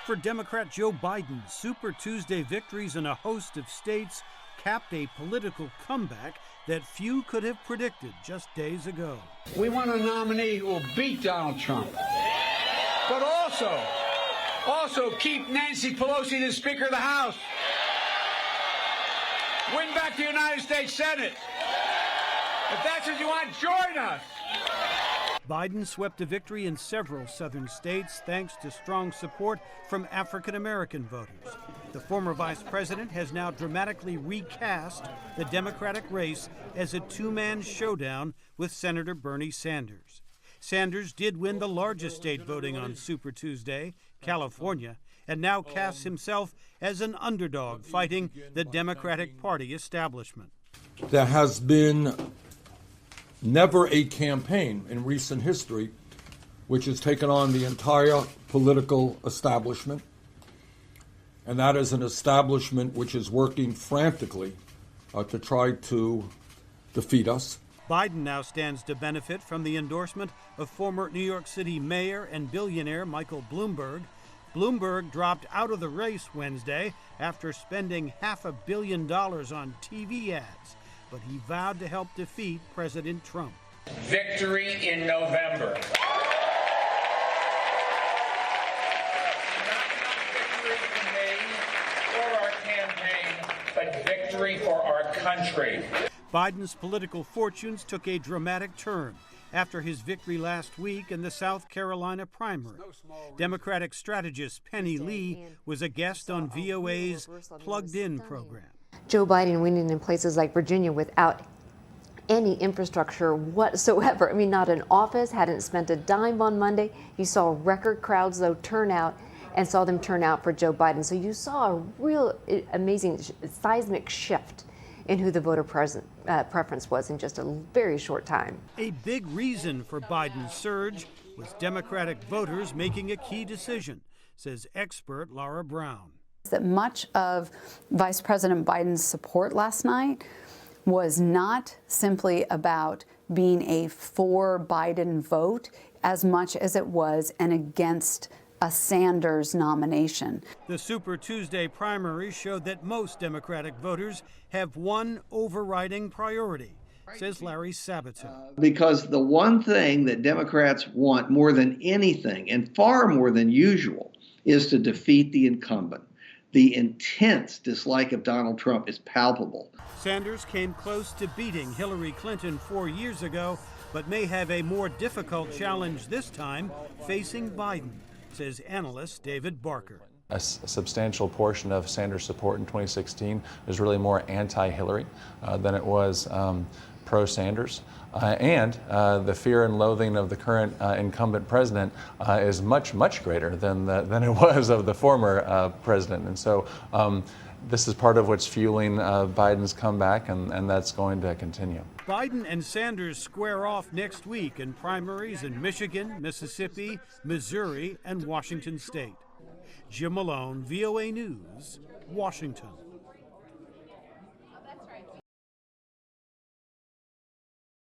For Democrat Joe Biden, Super Tuesday victories in a host of states capped a political comeback that few could have predicted just days ago. We want a nominee who will beat Donald Trump, but also keep Nancy Pelosi the Speaker of the House. Win back the United States Senate. If that's what you want, join us. Biden swept a victory in several southern states thanks to strong support from African American voters. The former vice president has now dramatically recast the Democratic race as a two-man showdown with Senator Bernie Sanders. Sanders did win the largest state voting on Super Tuesday, California, and now casts himself as an underdog fighting the Democratic Party establishment. There has been never a campaign in recent history which has taken on the entire political establishment, and that is an establishment which is working frantically to try to defeat us. Biden now stands to benefit from the endorsement of former New York City mayor and billionaire Michael Bloomberg. Bloomberg dropped out of the race Wednesday after spending $500 million on TV ads, but he vowed to help defeat President Trump. Victory in November. Not victory for me or our campaign, but victory for our country. Biden's political fortunes took a dramatic turn after his victory last week in the South Carolina primary. Democratic strategist Penny Lee was a guest on VOA's Plugged In program. Joe Biden winning in places like Virginia without any infrastructure whatsoever. I mean, not an office, hadn't spent a dime on Monday. You saw record crowds, though, turn out and saw them turn out for Joe Biden. So you saw a real amazing seismic shift in who the voter preference was in just a very short time. A big reason for Biden's surge was Democratic voters making a key decision, says expert Lara. That much of Vice President Biden's support last night was not simply about being a for Biden vote as much as it was an against a Sanders nomination. The Super Tuesday primary showed that most Democratic voters have one overriding priority, says Larry Sabato. Because the one thing that Democrats want more than anything, and far more than usual, is to defeat the incumbent. The intense dislike of Donald Trump is palpable. Sanders came close to beating Hillary Clinton 4 years ago, but may have a more difficult challenge this time facing Biden, says analyst David Barker. A substantial portion of Sanders' support in 2016 is really more anti-Hillary than it was pro-Sanders. And the fear and loathing of the current incumbent president is much, much greater than it was of the former president. And so this is part of what's fueling Biden's comeback, and that's going to continue. Biden and Sanders square off next week in primaries in Michigan, Mississippi, Missouri, and Washington State. Jim Malone, VOA News, Washington.